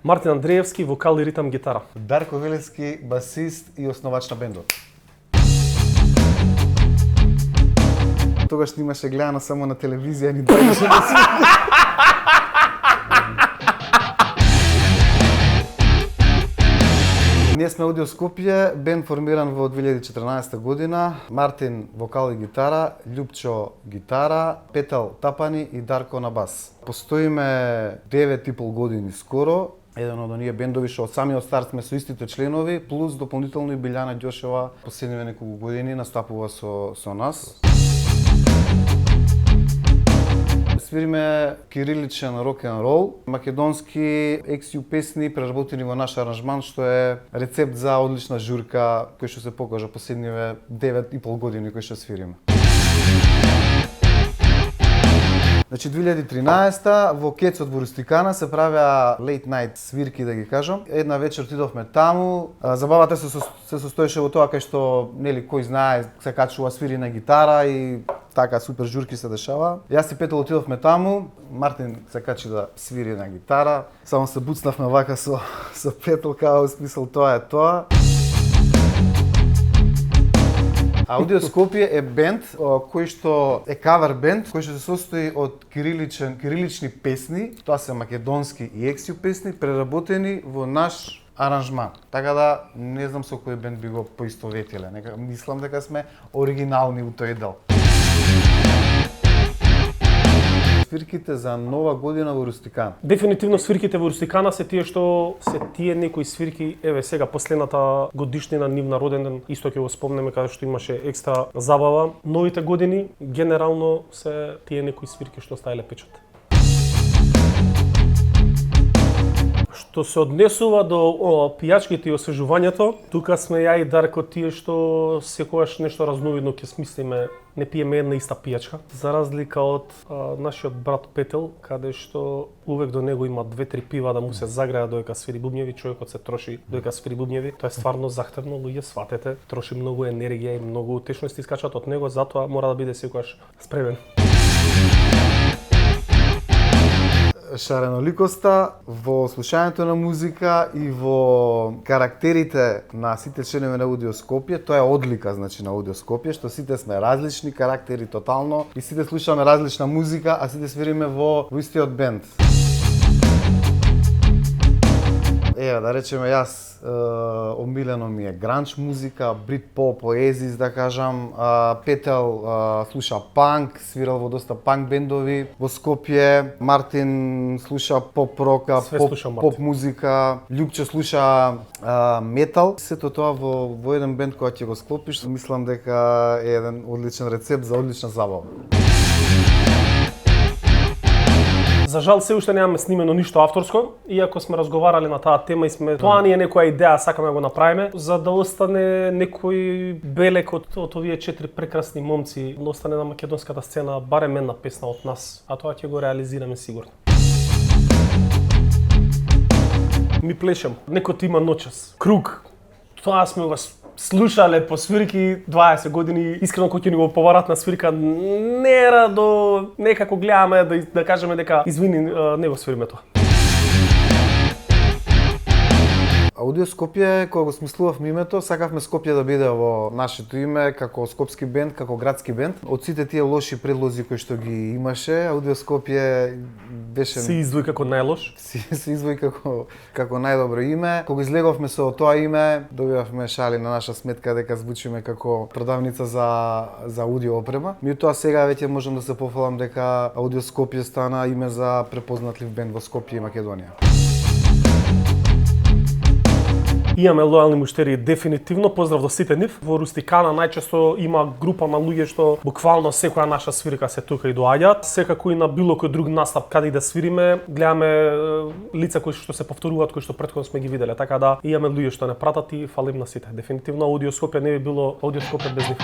Мартин Андреевски, вокал и ритам гитара. Дарко Велевски, басист и основач на бендот. Тогаш снимаше гледано само на телевизија, ни дојдеше да свири. Ние сме Аудио Скопје, бенд формиран во 2014 година. Мартин вокал и гитара, Љупчо гитара, Петел тапани и Дарко на бас. Постоиме 9,5 години скоро. Еден од оние бендови што од самиот старт сме со истите членови, плюс дополнително и Билјана Ѓошева последниве неколку години настапува со нас. Свириме кириличен рок-н-рол, македонски XU песни преработени во наш аранжман, што е рецепт за одлична журка кој што се покажа последниве 9,5 години кој што свириме. Значи 2013 во Кецот во Рустикана се правеа late night свирки, да ги кажам. Една вечер отидовме таму, забавата се состоеше во тоа кај што нели кој знае се качува свири на гитара и така супер журки се дешава. Јас и Петел отидовме таму, Мартин се качи да свири на гитара. Само се буцнавме вака со Петел као смисол тоа е тоа. Аудио Скопје е бенд кој што е кавер бенд, кој што се состои од кирилични песни, тоа се македонски и XU песни преработени во наш аранжман. Така да не знам со кој бенд би го поистоветиле. Мислам дека сме оригинални у тој дел. Свирките за Нова година во Рустикана. Дефинитивно свирките во Рустикана се тие што се тие некои свирки, еве сега последната годишнина нивна роден ден, исто ќе го спомнеме каде што имаше екстра забава. Новите години генерално се тие некои свирки што ставиле печат. Што се однесува до пијачките и освежувањето, тука сме ја и Дарко тие што секогаш нешто разновидно ќе смислиме, не пиеме една иста пијачка, за разлика од нашиот брат Петел, каде што увек до него има 2-3 пива да му се загреа додека свири бубњеви, човекот се троши додека свири бубњеви. Тоа е стварно захтевно, луѓе, сватете, троши многу енергија и многу течности искачат од него, затоа мора да биде секогаш спремен. Шареноликоста во слушањето на музика и во карактерите на сите членови на Аудио Скопје, тоа е одлика значи на Аудио Скопје, што сите сме различни карактери тотално и сите слушаме различна музика, а сите свириме во истиот бенд. Ева, да речеме јас, омилено ми е гранч музика, брит-поп, поезис, да кажам. Петел слуша панк, свирал во доста панк бендови во Скопје. Мартин слуша поп-рока, поп музика. Љупчо слуша метал. Сето тоа во еден бенд кој ќе го склопиш, мислам дека е еден одличен рецепт за одлична забава. За жал се уште немаме снимено ништо авторско, иако сме разговарале на таа тема и сме тоа ни е некоја идеја, сакаме да го направиме, за да остане некој белек од овие 4 прекрасни момци, да остане на македонската сцена барем една песна од нас, а тоа ќе го реализираме сигурно. Ми плешем, некој има ночас, круг, тоа сме го слушале по свирки 20 години, искрено кој ќе ни го поварат на свирка, нерадо некако гледаме да кажеме дека извини, не го свириме тоа. Аудио Скопје, кога го смислувавме името, сакавме Скопје да биде во нашето име како скопски бенд, како градски бенд. Од сите тие лоши предлози кои што ги имаше, Аудио Скопје беше се издвои како најлош. Се издвои како најдобро име. Кога излеговме со тоа име, добивавме шали на наша сметка дека звучиме како продавница за аудио опрема. Меѓутоа сега веќе можам да се пофалам дека Аудио Скопје стана име за препознатлив бенд во Скопје и Македонија. Имаме лојални муштери дефинитивно, поздрав до сите нив. Во Рустикана најчесто има група на луѓе што буквално секоја наша свирка се тука и доаѓаат. Секако и на било кој друг настап каде и да свириме, гледаме лица кои што се повторуваат, кои што претходно сме ги виделе. Така да имаме луѓе што не пратат и фалим на сите. Дефинитивно Аудио Скопје не би било Аудио Скопје без нив.